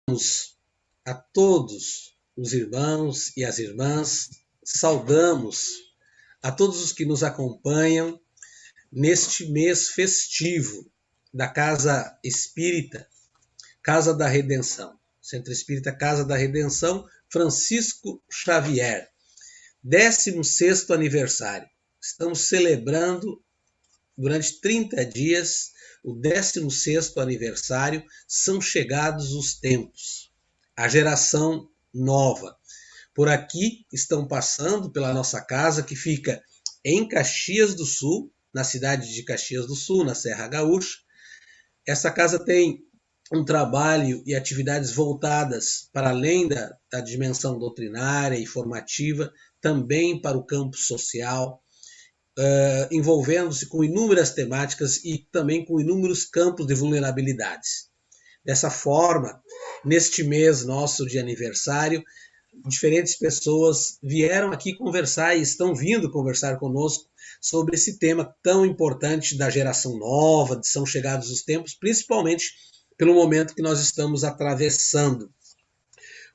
A todos os irmãos e as irmãs, saudamos a todos os que nos acompanham neste mês festivo da Casa Espírita, Casa da Redenção, Centro Espírita Casa da Redenção, Francisco Xavier, 16º aniversário. Estamos celebrando durante 30 dias o 16º aniversário. São chegados os tempos, a geração nova. Por aqui estão passando pela nossa casa, que fica em Caxias do Sul, na cidade de Caxias do Sul, na Serra Gaúcha. Essa casa tem um trabalho e atividades voltadas para além da dimensão doutrinária e formativa, também para o campo social, envolvendo-se com inúmeras temáticas e também com inúmeros campos de vulnerabilidades. Dessa forma, neste mês nosso de aniversário, diferentes pessoas vieram aqui conversar e estão vindo conversar conosco sobre esse tema tão importante da geração nova, de são chegados os tempos, principalmente pelo momento que nós estamos atravessando.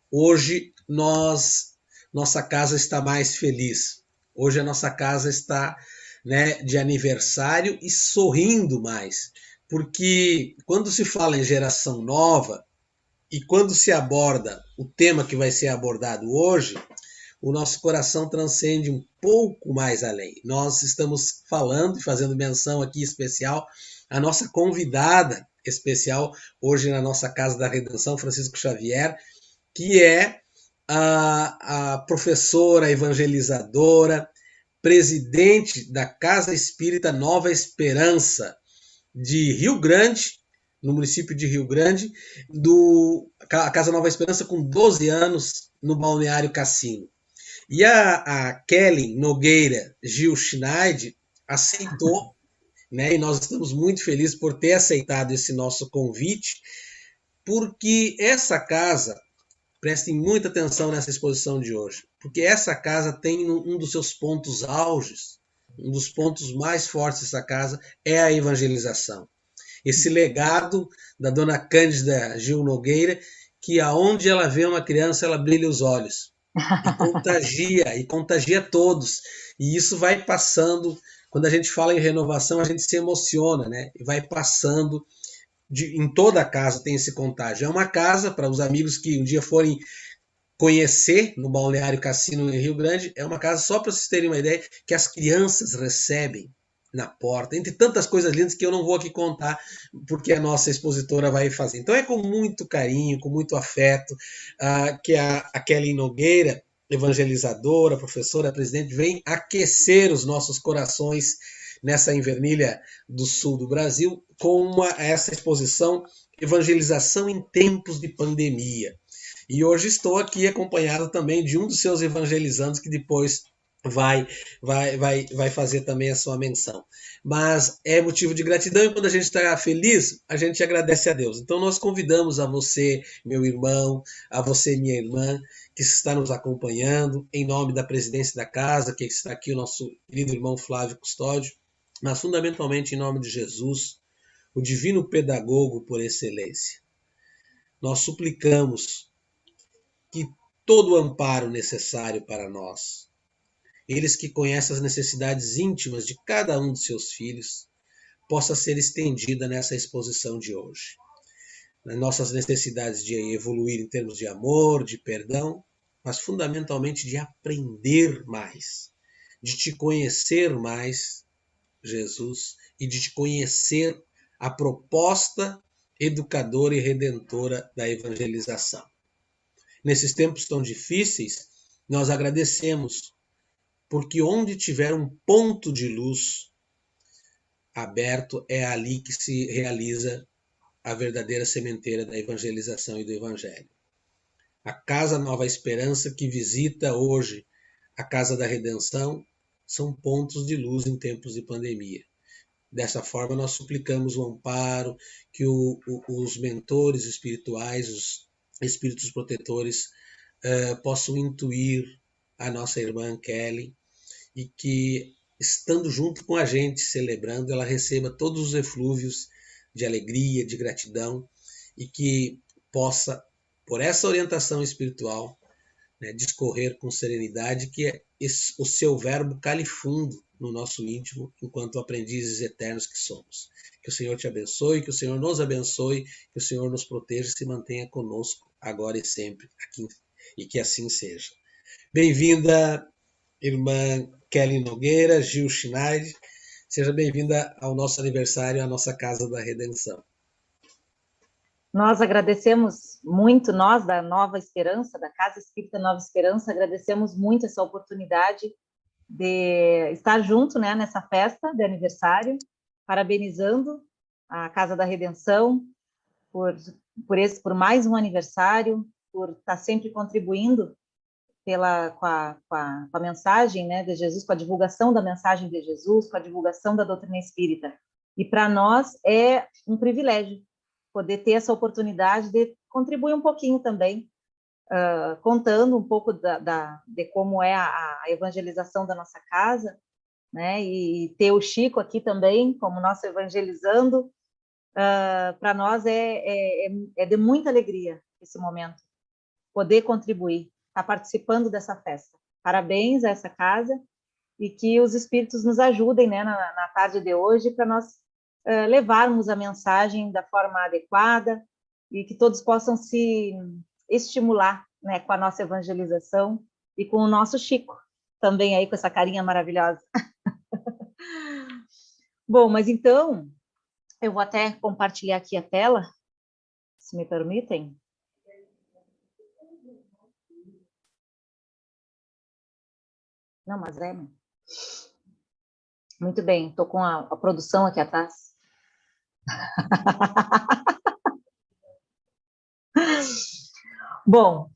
Hoje nossa casa está mais feliz. Hoje a nossa casa está, de aniversário e sorrindo mais, porque quando se fala em geração nova e quando se aborda o tema que vai ser abordado hoje, o nosso coração transcende um pouco mais além. Nós estamos falando e fazendo menção aqui especial à nossa convidada especial hoje na nossa Casa da Redenção, Francisco Xavier, que é a professora evangelizadora, presidente da Casa Espírita Nova Esperança de Rio Grande, no município de Rio Grande, a Casa Nova Esperança com 12 anos no Balneário Cassino. E a Kelly Nogueira Gil Schneid aceitou, e nós estamos muito felizes por ter aceitado esse nosso convite, porque essa casa, prestem muita atenção nessa exposição de hoje, porque essa casa tem um dos seus pontos auges, um dos pontos mais fortes dessa casa é a evangelização. Esse legado da dona Cândida Gil Nogueira, que aonde ela vê uma criança, ela brilha os olhos. E contagia todos. E isso vai passando, quando a gente fala em renovação, a gente se emociona, E vai passando, em toda a casa tem esse contágio. É uma casa, para os amigos que um dia forem conhecer no Balneário Cassino em Rio Grande, é uma casa, só para vocês terem uma ideia, que as crianças recebem na porta, entre tantas coisas lindas que eu não vou aqui contar, porque a nossa expositora vai fazer. Então é com muito carinho, com muito afeto, que a Kelly Nogueira, evangelizadora, professora, presidente, vem aquecer os nossos corações nessa invernilha do sul do Brasil, com essa exposição Evangelização em Tempos de Pandemia. E hoje estou aqui acompanhado também de um dos seus evangelizandos, que depois vai fazer também a sua menção. Mas é motivo de gratidão, e quando a gente está feliz, a gente agradece a Deus. Então nós convidamos a você, meu irmão, a você, minha irmã, que está nos acompanhando, em nome da presidência da casa, que está aqui o nosso querido irmão Flávio Custódio, mas fundamentalmente em nome de Jesus, o divino pedagogo por excelência. Nós suplicamos que todo o amparo necessário para nós, eles que conhecem as necessidades íntimas de cada um de seus filhos, possa ser estendida nessa exposição de hoje. Nas nossas necessidades de evoluir em termos de amor, de perdão, mas fundamentalmente de aprender mais, de te conhecer mais, Jesus, e de te conhecer a proposta educadora e redentora da evangelização. Nesses tempos tão difíceis, nós agradecemos, porque onde tiver um ponto de luz aberto, é ali que se realiza a verdadeira sementeira da evangelização e do evangelho. A Casa Nova Esperança, que visita hoje a Casa da Redenção, são pontos de luz em tempos de pandemia. Dessa forma, nós suplicamos o amparo, que os mentores espirituais, os espíritos protetores, possam intuir a nossa irmã Kelly, e que, estando junto com a gente, celebrando, ela receba todos os eflúvios de alegria, de gratidão, e que possa por essa orientação espiritual, né, discorrer com serenidade, que o seu verbo cale fundo no nosso íntimo, enquanto aprendizes eternos que somos. Que o Senhor te abençoe, que o Senhor nos abençoe, que o Senhor nos proteja e se mantenha conosco, agora e sempre, aqui, e que assim seja. Bem-vinda, irmã Kelly Nogueira, Gil Schneider, seja bem-vinda ao nosso aniversário, à nossa Casa da Redenção. Nós agradecemos muito, nós da Nova Esperança, da Casa Espírita Nova Esperança, agradecemos muito essa oportunidade de estar junto, né, nessa festa de aniversário, parabenizando a Casa da Redenção por mais um aniversário, por estar sempre contribuindo com a mensagem, né, de Jesus, com a divulgação da mensagem de Jesus, com a divulgação da doutrina espírita. E para nós é um privilégio poder ter essa oportunidade de contribuir um pouquinho também, contando um pouco de como é a evangelização da nossa casa, né? E ter o Chico aqui também como nosso evangelizando, para nós é de muita alegria esse momento, poder contribuir, estar participando dessa festa. Parabéns a essa casa e que os espíritos nos ajudem, né, na tarde de hoje para nós levarmos a mensagem da forma adequada e que todos possam se estimular, né, com a nossa evangelização e com o nosso Chico, também aí com essa carinha maravilhosa. Bom, mas então, eu vou até compartilhar aqui a tela, se me permitem. Não, mas muito bem, estou com a produção aqui atrás. Bom,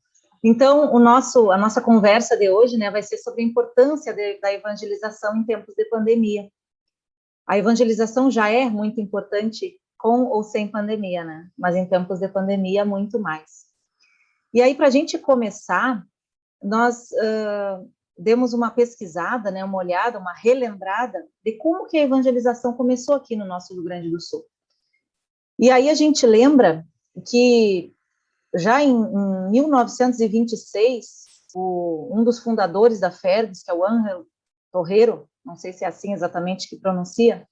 então a nossa conversa de hoje, né, vai ser sobre a importância da evangelização em tempos de pandemia. A evangelização já é muito importante com ou sem pandemia, né? Mas em tempos de pandemia, muito mais. E aí, para a gente começar, nós demos uma pesquisada, né, uma olhada, uma relembrada de como que a evangelização começou aqui no nosso Rio Grande do Sul. E aí a gente lembra que já em 1926, um dos fundadores da FERGS, que é o Ángel Torrero, não sei se é assim exatamente que pronuncia,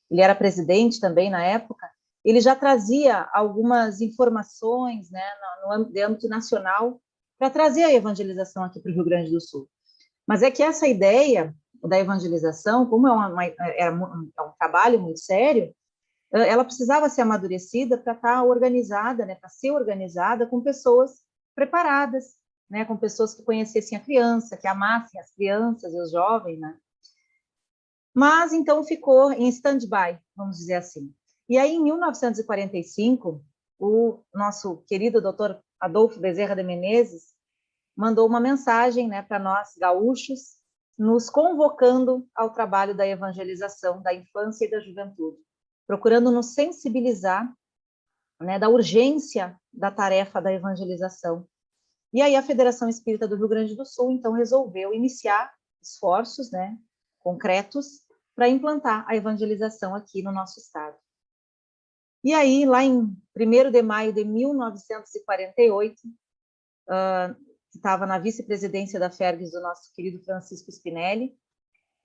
ele era presidente também na época, ele já trazia algumas informações, né, no âmbito nacional para trazer a evangelização aqui para o Rio Grande do Sul. Mas é que essa ideia da evangelização, como é um trabalho muito sério, ela precisava ser amadurecida para estar organizada, né, para ser organizada com pessoas preparadas, né, com pessoas que conhecessem a criança, que amassem as crianças e os jovens, né? Mas então ficou em stand-by, vamos dizer assim. E aí, em 1945, o nosso querido doutor Adolfo Bezerra de Menezes mandou uma mensagem, né, para nós gaúchos, nos convocando ao trabalho da evangelização da infância e da juventude, procurando nos sensibilizar, né, da urgência da tarefa da evangelização. E aí a Federação Espírita do Rio Grande do Sul, então, resolveu iniciar esforços, né, concretos para implantar a evangelização aqui no nosso estado. E aí, lá em 1º de maio de 1948, que estava na vice-presidência da FERGS do nosso querido Francisco Spinelli,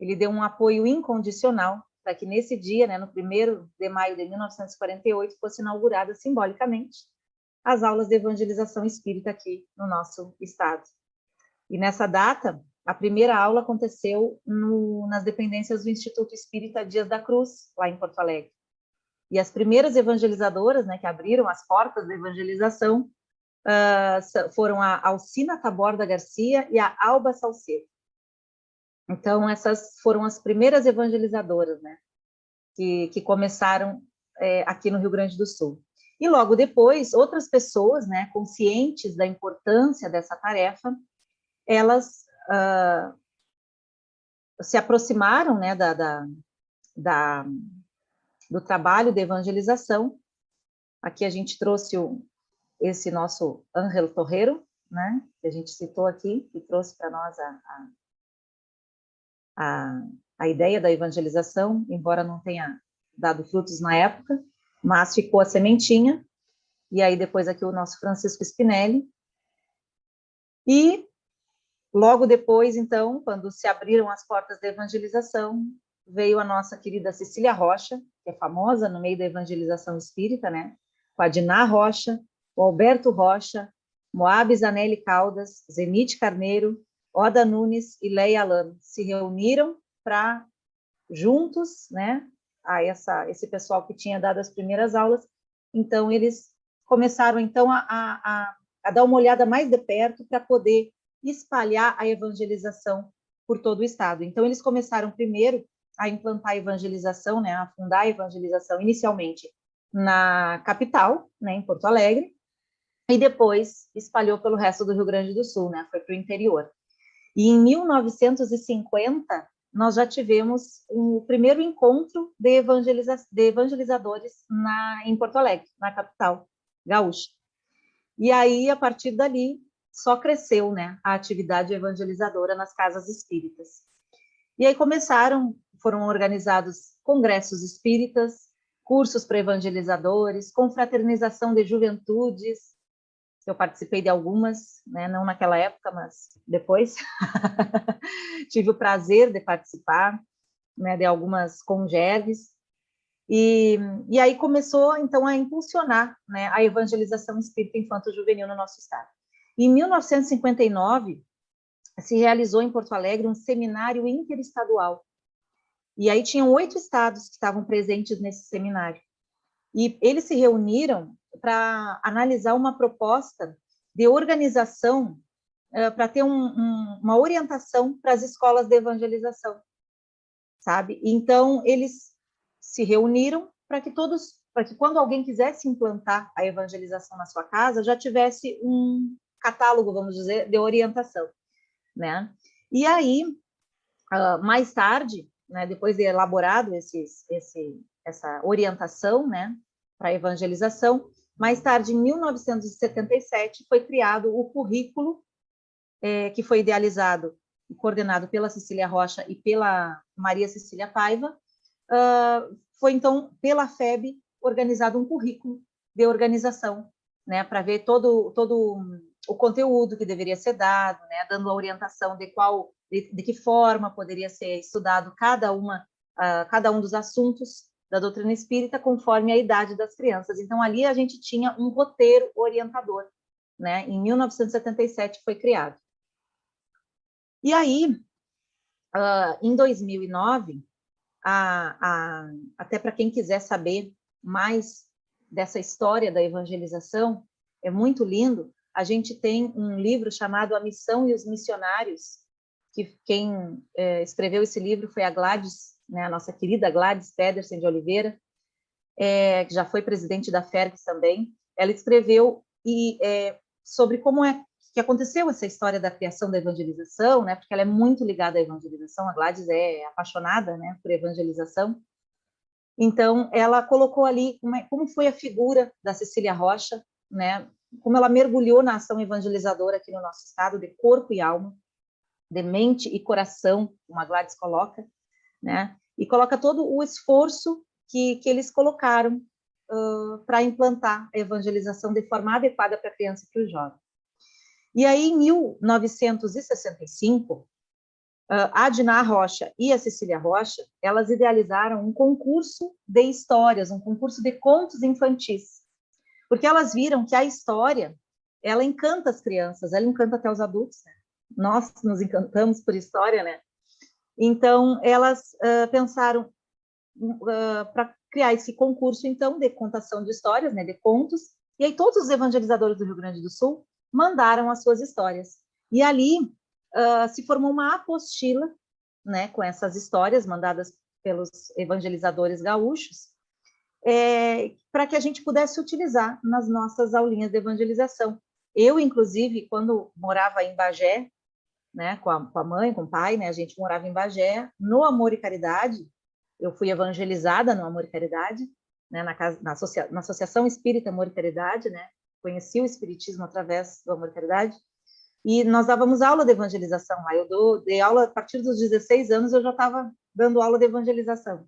ele deu um apoio incondicional para que nesse dia, né, no 1º de maio de 1948, fosse inaugurada simbolicamente as aulas de evangelização espírita aqui no nosso estado. E nessa data, a primeira aula aconteceu nas dependências do Instituto Espírita Dias da Cruz, lá em Porto Alegre. E as primeiras evangelizadoras, né, que abriram as portas da evangelização foram a Alcina Taborda Garcia e a Alba Salcedo. Então, essas foram as primeiras evangelizadoras, né, que começaram aqui no Rio Grande do Sul. E logo depois, outras pessoas, né, conscientes da importância dessa tarefa, elas se aproximaram, né, do trabalho de evangelização. Aqui a gente trouxe esse nosso Ángel Torrero, né, que a gente citou aqui, que trouxe para nós a ideia da evangelização, embora não tenha dado frutos na época, mas ficou a sementinha. e aí depois aqui o nosso Francisco Spinelli. E logo depois, então, quando se abriram as portas da evangelização, veio a nossa querida Cecília Rocha, que é famosa no meio da evangelização espírita, né? Com a Diná Rocha, o Alberto Rocha, Moab Zanelli Caldas, Zenite Carneiro, Oda Nunes e Leia Alano se reuniram para, juntos, né? Esse pessoal que tinha dado as primeiras aulas, então eles começaram então a dar uma olhada mais de perto para poder espalhar a evangelização por todo o estado. Então eles começaram primeiro a implantar a evangelização, né, a fundar a evangelização inicialmente na capital, né, em Porto Alegre, e depois espalhou pelo resto do Rio Grande do Sul, né, foi para o interior. E em 1950 nós já tivemos o primeiro encontro de evangelizadores em Porto Alegre, na capital gaúcha. E aí, a partir dali, só cresceu, né, a atividade evangelizadora nas casas espíritas. E aí foram organizados congressos espíritas, cursos para evangelizadores, confraternização de juventudes. Eu participei de algumas, né, não naquela época, mas depois. Tive o prazer de participar, né, de algumas congergues. E aí começou, então, a impulsionar, né, a evangelização espírita infanto-juvenil no nosso estado. Em 1959, se realizou em Porto Alegre um seminário interestadual. E aí tinham 8 estados que estavam presentes nesse seminário. E eles se reuniram para analisar uma proposta de organização para ter uma orientação para as escolas de evangelização, sabe? Então, eles se reuniram para que quando alguém quisesse implantar a evangelização na sua casa, já tivesse um catálogo, vamos dizer, de orientação, né? E aí, mais tarde, né, depois de elaborado essa orientação, né, para a evangelização, mais tarde, em 1977, foi criado o currículo que foi idealizado e coordenado pela Cecília Rocha e pela Maria Cecília Paiva. Foi, então, pela FEB, organizado um currículo de organização, né, para ver todo o conteúdo que deveria ser dado, né, dando a orientação de que forma poderia ser estudado cada um dos assuntos da doutrina espírita conforme a idade das crianças. Então, ali a gente tinha um roteiro orientador, né, em 1977 foi criado. E aí, em 2009, até para quem quiser saber mais dessa história da evangelização, é muito lindo, a gente tem um livro chamado A Missão e os Missionários, que quem escreveu esse livro foi a Gladys, né, a nossa querida Gladys Pedersen de Oliveira, que já foi presidente da FERGS também. Ela escreveu sobre como que aconteceu essa história da criação da evangelização, né, porque ela é muito ligada à evangelização, a Gladys é apaixonada, né, por evangelização. Então, ela colocou ali como foi a figura da Cecília Rocha, né, como ela mergulhou na ação evangelizadora aqui no nosso estado, de corpo e alma, de mente e coração, como a Gladys coloca, né, e coloca todo o esforço que eles colocaram para implantar a evangelização de forma adequada para a criança e para o jovem. E aí, em 1965, a Diná Rocha e a Cecília Rocha, elas idealizaram um concurso de histórias, um concurso de contos infantis, porque elas viram que a história, ela encanta as crianças, ela encanta até os adultos, né? Nós nos encantamos por história, né? Então, elas pensaram para criar esse concurso, então, de contação de histórias, né, de contos, e aí todos os evangelizadores do Rio Grande do Sul mandaram as suas histórias. E ali se formou uma apostila, né, com essas histórias mandadas pelos evangelizadores gaúchos, para que a gente pudesse utilizar nas nossas aulinhas de evangelização. Eu, inclusive, quando morava em Bagé, né, com a mãe, com o pai, né, a gente morava em Bagé, no Amor e Caridade, eu fui evangelizada no Amor e Caridade, né, na Associação Espírita Amor e Caridade, né, conheci o Espiritismo através do Amor e Caridade, e nós dávamos aula de evangelização lá. Eu dei aula a partir dos 16 anos, eu já estava dando aula de evangelização.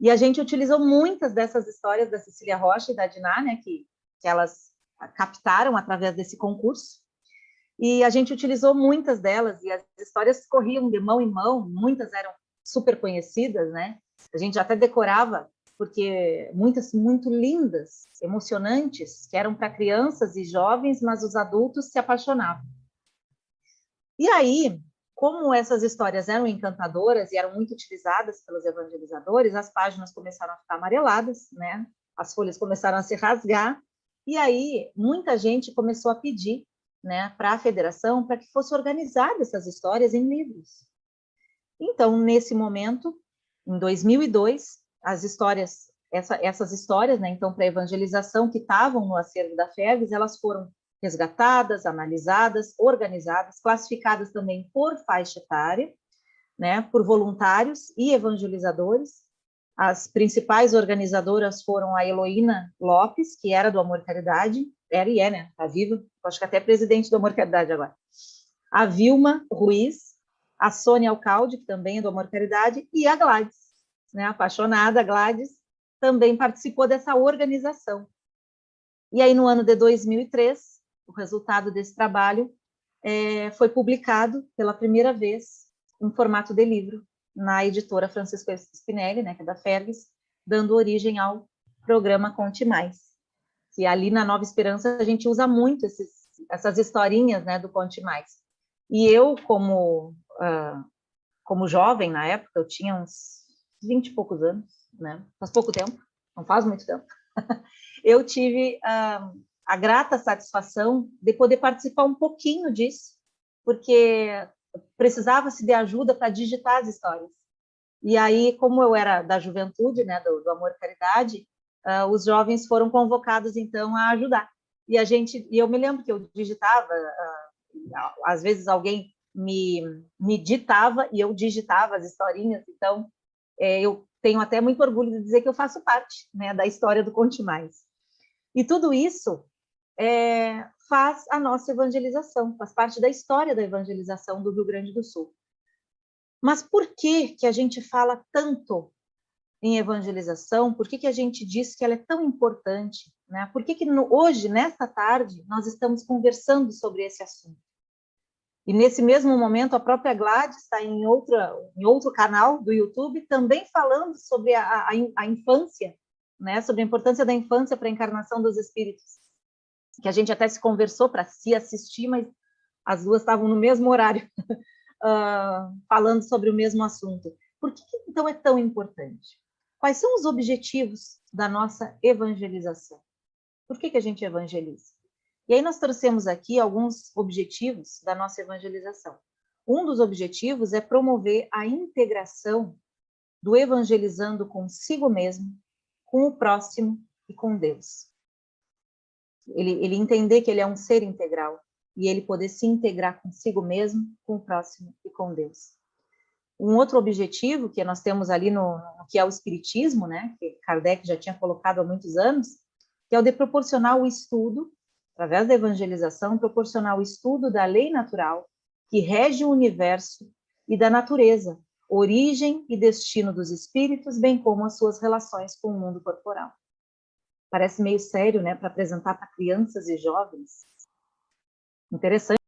E a gente utilizou muitas dessas histórias da Cecília Rocha e da Diná, né, que que elas captaram através desse concurso, e a gente utilizou muitas delas, e as histórias corriam de mão em mão, muitas eram super conhecidas, né? A gente até decorava, porque muitas muito lindas, emocionantes, que eram para crianças e jovens, mas os adultos se apaixonavam. E aí, como essas histórias eram encantadoras e eram muito utilizadas pelos evangelizadores, as páginas começaram a ficar amareladas, né? As folhas começaram a se rasgar, e aí muita gente começou a pedir, né, para a federação para que fosse organizada essas histórias em livros. Então, nesse momento, em 2002, as histórias, essas histórias, né, então, para evangelização que estavam no acervo da FERGS, elas foram resgatadas, analisadas, organizadas, classificadas também por faixa etária, né, por voluntários e evangelizadores. As principais organizadoras foram a Heloína Lopes, que era do Amor e Caridade, era e é, né, está viva, acho que até presidente do Amor e Caridade agora. A Vilma Ruiz, a Sônia Alcalde, que também é do Amor e Caridade, e a Gladys, né, a apaixonada Gladys, também participou dessa organização. E aí, no ano de 2003, o resultado desse trabalho foi publicado pela primeira vez em formato de livro, na editora Francisco Spinelli, né, que é da FERGS, dando origem ao programa Conte Mais. E ali na Nova Esperança a gente usa muito essas historinhas, né, do Conte Mais. E eu, como jovem na época, eu tinha uns 20 e poucos anos, né, faz pouco tempo, não faz muito tempo, eu tive a grata satisfação de poder participar um pouquinho disso, porque precisava-se de ajuda para digitar as histórias. E aí, como eu era da juventude, né, do Amor e Caridade, os jovens foram convocados, então, a ajudar. E eu me lembro que eu digitava, às vezes alguém me ditava e eu digitava as historinhas, então eu tenho até muito orgulho de dizer que eu faço parte, né, da história do Conte Mais. E tudo isso faz a nossa evangelização, faz parte da história da evangelização do Rio Grande do Sul. Mas por que a gente fala tanto em evangelização? Por que a gente diz que ela é tão importante? Né? Por que hoje, nesta tarde, nós estamos conversando sobre esse assunto? E nesse mesmo momento, a própria Gladys está em outro canal do YouTube, também falando sobre a infância, né? Sobre a importância da infância para a encarnação dos espíritos. Que a gente até se conversou para se assistir, mas as duas estavam no mesmo horário, falando sobre o mesmo assunto. Por que então é tão importante? Quais são os objetivos da nossa evangelização? Por que a gente evangeliza? E aí nós trouxemos aqui alguns objetivos da nossa evangelização. Um dos objetivos é promover a integração do evangelizando consigo mesmo, com o próximo e com Deus. Ele entender que ele é um ser integral e ele poder se integrar consigo mesmo, com o próximo e com Deus. Um outro objetivo que nós temos ali no que é o Espiritismo, né, que Kardec já tinha colocado há muitos anos, que é o de proporcionar o estudo, através da evangelização, proporcionar o estudo da lei natural que rege o universo e da natureza, origem e destino dos espíritos, bem como as suas relações com o mundo corporal. Parece meio sério, né, para apresentar para crianças e jovens. Interessante.